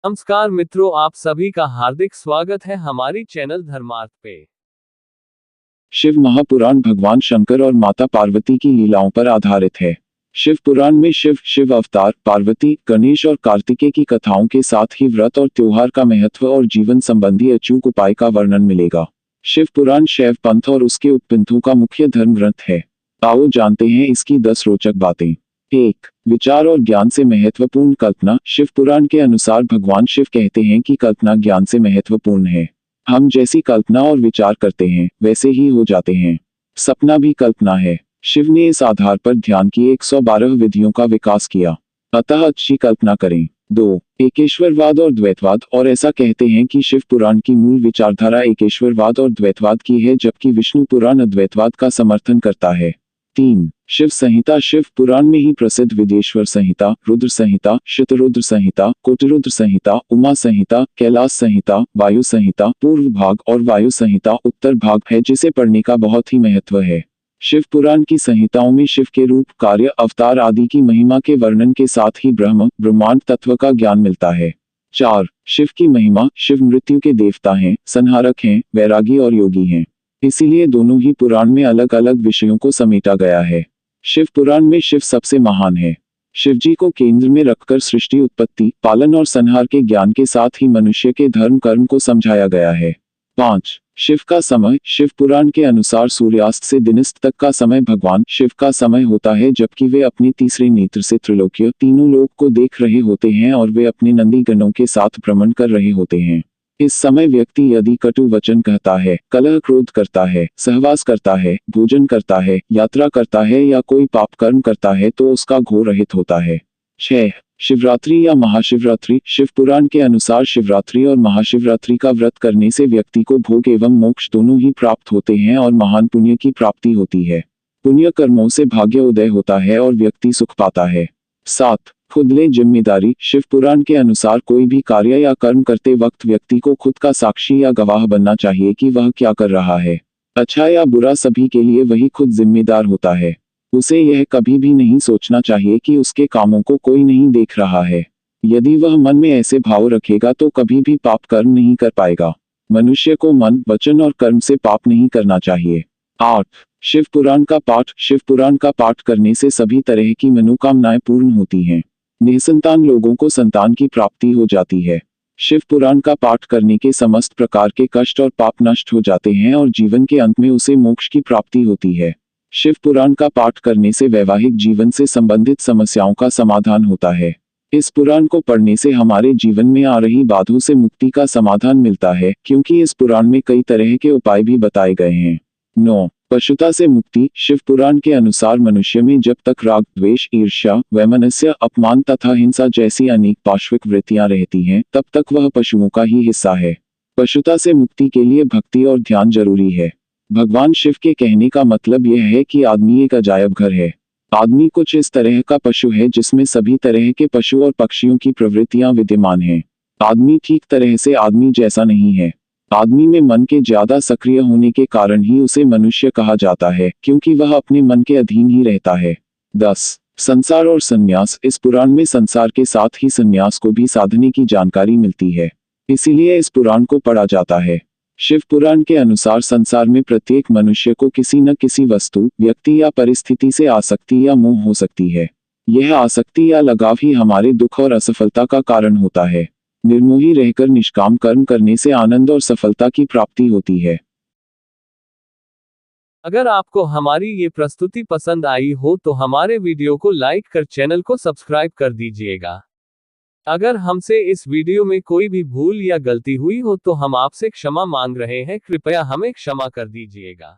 नमस्कार मित्रों, आप सभी का हार्दिक स्वागत है हमारी चैनल धर्मार्थ पे। शिव महापुराण भगवान शंकर और माता पार्वती की लीलाओं पर आधारित है। शिव पुराण में शिव अवतार, पार्वती, गणेश और कार्तिकेय की कथाओं के साथ ही व्रत और त्योहार का महत्व और जीवन संबंधी अचूक उपाय का वर्णन मिलेगा। शिव पुराण शैव पंथ और उसके उपपंथों का मुख्य धर्म ग्रंथ है। आओ जानते हैं इसकी 10 रोचक बातें। 1. विचार और ज्ञान से महत्वपूर्ण कल्पना। शिव पुराण के अनुसार भगवान शिव कहते हैं कि कल्पना ज्ञान से महत्वपूर्ण है। हम जैसी कल्पना और विचार करते हैं वैसे ही हो जाते हैं। सपना भी कल्पना है। शिव ने इस आधार पर ध्यान की 112 विधियों का विकास किया। अतः अच्छी कल्पना करें। 2. एकेश्वरवाद और द्वैतवाद। और ऐसा कहते हैं कि शिव पुराण की मूल विचारधारा एकेश्वरवाद और द्वैतवाद की है, जबकि विष्णु पुराण अद्वैतवाद का समर्थन करता है। 3. शिव संहिता। शिव पुराण में ही प्रसिद्ध विदेश्वर संहिता, रुद्र संहिता, शतरुद्र संहिता, कोटिरुद्र संहिता, उमा संहिता, कैलाश संहिता, वायु संहिता पूर्व भाग और वायु संहिता उत्तर भाग है, जिसे पढ़ने का बहुत ही महत्व है। शिव पुराण की संहिताओं में शिव के रूप, कार्य, अवतार आदि की महिमा के वर्णन के साथ ही ब्रह्मांड तत्व का ज्ञान मिलता है। 4. शिव की महिमा। शिव मृत्यु के देवता हैं, संहारक हैं, वैरागी और योगी हैं। इसीलिए दोनों ही पुराण में अलग अलग विषयों को समेटा गया है। शिव पुराण में शिव सबसे महान है। शिव जी को केंद्र में रखकर सृष्टि, उत्पत्ति, पालन और संहार के ज्ञान के साथ ही मनुष्य के धर्म कर्म को समझाया गया है। 5. शिव का समय। शिव पुराण के अनुसार सूर्यास्त से दिनस्त तक का समय भगवान शिव का समय होता है, जबकि वे अपने तीसरे नेत्र से त्रिलोक्य, तीनों लोक को देख रहे होते हैं और वे अपने नंदी गणों के साथ भ्रमण कर रहे होते हैं। इस समय व्यक्ति यदि कटु वचन कहता है, कलह क्रोध करता है, सहवास करता है, भोजन करता है, यात्रा करता है या कोई पाप कर्म करता है तो उसका घोर रहित होता है। 6. शिवरात्रि या महाशिवरात्रि। शिव पुराण के अनुसार शिवरात्रि और महाशिवरात्रि का व्रत करने से व्यक्ति को भोग एवं मोक्ष दोनों ही प्राप्त होते हैं और महान पुण्य की प्राप्ति होती है। पुण्य कर्मों से भाग्य उदय होता है और व्यक्ति सुख पाता है। 7. खुद ले जिम्मेदारी। शिव पुराण के अनुसार कोई भी कार्य या कर्म करते वक्त व्यक्ति को खुद का साक्षी या गवाह बनना चाहिए कि वह क्या कर रहा है। अच्छा या बुरा सभी के लिए वही खुद जिम्मेदार होता है। उसे यह कभी भी नहीं सोचना चाहिए कि उसके कामों को कोई नहीं देख रहा है। यदि वह मन में ऐसे भाव रखेगा तो कभी भी पाप कर्म नहीं कर पाएगा। मनुष्य को मन, वचन और कर्म से पाप नहीं करना चाहिए। 8. शिव पुराण का पाठ। शिव पुराण का पाठ करने से सभी तरह की मनोकामनाएं पूर्ण होती हैं। निसंतान लोगों को संतान की प्राप्ति हो जाती है। शिव पुराण का पाठ करने के समस्त प्रकार के कष्ट और पाप नष्ट हो जाते हैं और जीवन के अंत में उसे मोक्ष की प्राप्ति होती है। शिव पुराण का पाठ करने से वैवाहिक जीवन से संबंधित समस्याओं का समाधान होता है। इस पुराण को पढ़ने से हमारे जीवन में आ रही बाधाओं से मुक्ति का समाधान मिलता है, क्योंकि इस पुराण में कई तरह के उपाय भी बताए गए हैं। 9. पशुता से मुक्ति। शिव पुराण के अनुसार मनुष्य में जब तक राग, द्वेष, ईर्ष्या, वैमनस्य, अपमान तथा हिंसा जैसी अनेक पाश्विक वृत्तियां रहती हैं, तब तक वह पशुओं का ही हिस्सा है। पशुता से मुक्ति के लिए भक्ति और ध्यान जरूरी है। भगवान शिव के कहने का मतलब यह है कि आदमी एक अजायब घर है। आदमी कुछ इस तरह का पशु है जिसमें सभी तरह के पशु और पक्षियों की प्रवृत्तियां विद्यमान हैं। आदमी ठीक तरह से आदमी जैसा नहीं है। आदमी में मन के ज्यादा सक्रिय होने के कारण ही उसे मनुष्य कहा जाता है, क्योंकि वह अपने मन के अधीन ही रहता है। 10. संसार और संन्यास। इस पुराण में संसार के साथ ही संन्यास को भी साधने की जानकारी मिलती है, इसीलिए इस पुराण को पढ़ा जाता है। शिव पुराण के अनुसार संसार में प्रत्येक मनुष्य को किसी न किसी वस्तु, व्यक्ति या परिस्थिति से आसक्ति या मोह हो सकती है। यह आसक्ति या लगाव ही हमारे दुख और असफलता का कारण होता है। निर्मोही रहकर निष्काम कर्म करने से आनंद और सफलता की प्राप्ति होती है। अगर आपको हमारी ये प्रस्तुति पसंद आई हो तो हमारे वीडियो को लाइक कर चैनल को सब्सक्राइब कर दीजिएगा। अगर हमसे इस वीडियो में कोई भी भूल या गलती हुई हो तो हम आपसे क्षमा मांग रहे हैं, कृपया हमें क्षमा कर दीजिएगा।